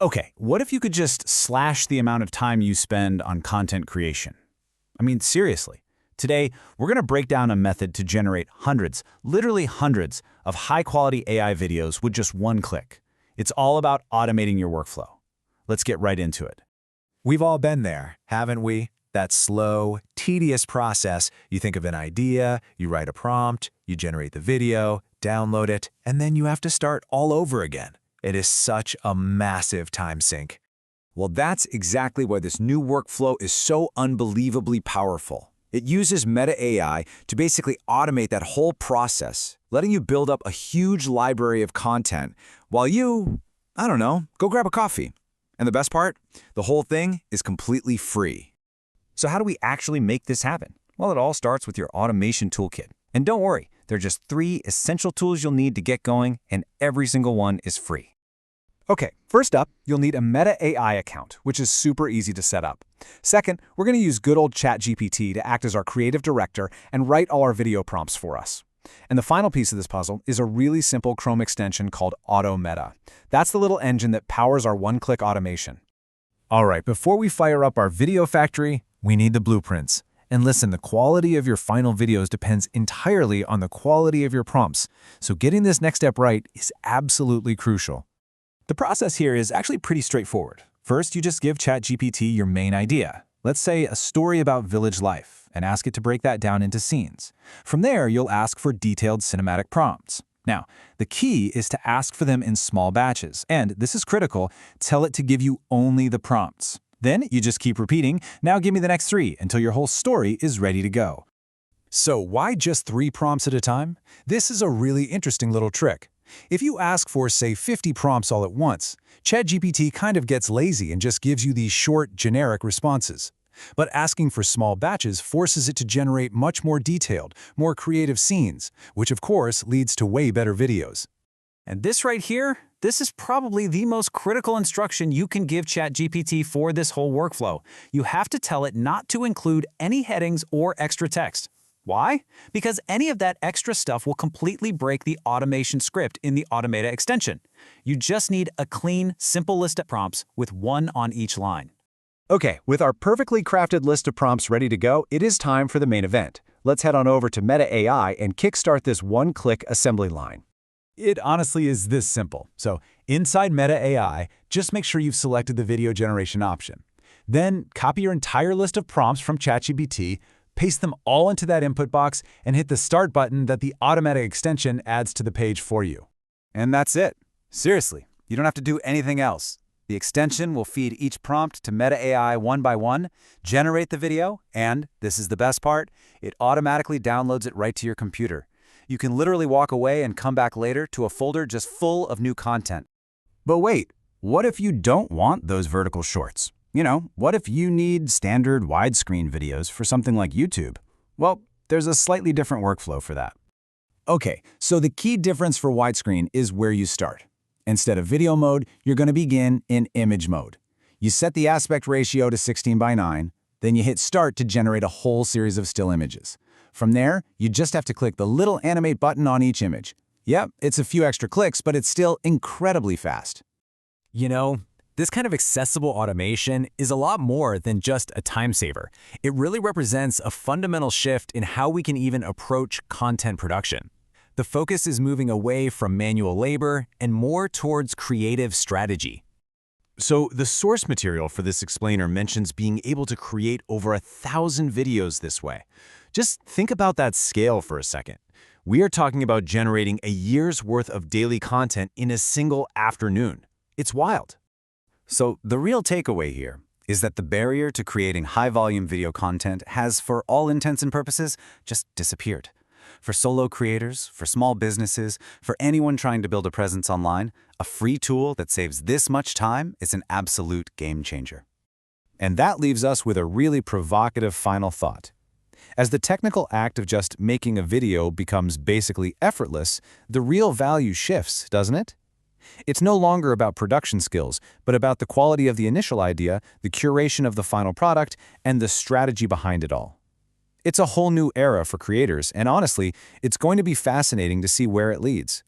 Okay, what if you could just slash the amount of time you spend on content creation? I mean, seriously. Today, we're going to break down a method to generate hundreds, literally hundreds, of high-quality AI videos with just one click. It's all about automating your workflow. Let's get right into it. We've all been there, haven't we? That slow, tedious process. You think of an idea, you write a prompt, you generate the video, download it, and then you have to start all over again. It is such a massive time sink. Well, that's exactly why this new workflow is so unbelievably powerful. It uses Meta AI to basically automate that whole process, letting you build up a huge library of content while you, I don't know, go grab a coffee. And the best part? The whole thing is completely free. So how do we actually make this happen? Well, it all starts with your automation toolkit. And don't worry, there are just 3 essential tools you'll need to get going, and every single one is free. Okay, first up, you'll need a Meta AI account, which is super easy to set up. Second, we're going to use good old ChatGPT to act as our creative director and write all our video prompts for us. And the final piece of this puzzle is a really simple Chrome extension called AutoMeta. That's the little engine that powers our one-click automation. All right, before we fire up our video factory, we need the blueprints. And listen, the quality of your final videos depends entirely on the quality of your prompts. So getting this next step right is absolutely crucial. The process here is actually pretty straightforward. First, you just give ChatGPT your main idea. Let's say a story about village life, and ask it to break that down into scenes. From there, you'll ask for detailed cinematic prompts. Now, the key is to ask for them in small batches, and this is critical, tell it to give you only the prompts. Then you just keep repeating, now give me the next 3 until your whole story is ready to go. So why just 3 prompts at a time? This is a really interesting little trick. If you ask for, say, 50 prompts all at once, ChatGPT kind of gets lazy and just gives you these short, generic responses. But asking for small batches forces it to generate much more detailed, more creative scenes, which of course leads to way better videos. And this right here, this is probably the most critical instruction you can give ChatGPT for this whole workflow. You have to tell it not to include any headings or extra text. Why? Because any of that extra stuff will completely break the automation script in the AutoMeta extension. You just need a clean, simple list of prompts with 1 on each line. Okay, with our perfectly crafted list of prompts ready to go, it is time for the main event. Let's head on over to Meta AI and kickstart this one-click assembly line. It honestly is this simple. So inside Meta AI, just make sure you've selected the video generation option. Then copy your entire list of prompts from ChatGPT, paste them all into that input box, and hit the Start button that the AutoMeta extension adds to the page for you. And that's it. Seriously, you don't have to do anything else. The extension will feed each prompt to Meta AI one by one, generate the video, and, this is the best part, it automatically downloads it right to your computer. You can literally walk away and come back later to a folder just full of new content. But wait, what if you don't want those vertical shorts? You know, what if you need standard widescreen videos for something like YouTube? Well, there's a slightly different workflow for that. Okay, so the key difference for widescreen is where you start. Instead of video mode, you're going to begin in image mode. You set the aspect ratio to 16:9, then you hit Start to generate a whole series of still images. From there, you just have to click the little animate button on each image. Yep, it's a few extra clicks, but it's still incredibly fast. You know, this kind of accessible automation is a lot more than just a time saver. It really represents a fundamental shift in how we can even approach content production. The focus is moving away from manual labor and more towards creative strategy. So the source material for this explainer mentions being able to create over 1,000 videos this way. Just think about that scale for a second. We are talking about generating a year's worth of daily content in a single afternoon. It's wild. So the real takeaway here is that the barrier to creating high-volume video content has, for all intents and purposes, just disappeared. For solo creators, for small businesses, for anyone trying to build a presence online, a free tool that saves this much time is an absolute game changer. And that leaves us with a really provocative final thought. As the technical act of just making a video becomes basically effortless, the real value shifts, doesn't it? It's no longer about production skills, but about the quality of the initial idea, the curation of the final product, and the strategy behind it all. It's a whole new era for creators, and honestly, it's going to be fascinating to see where it leads.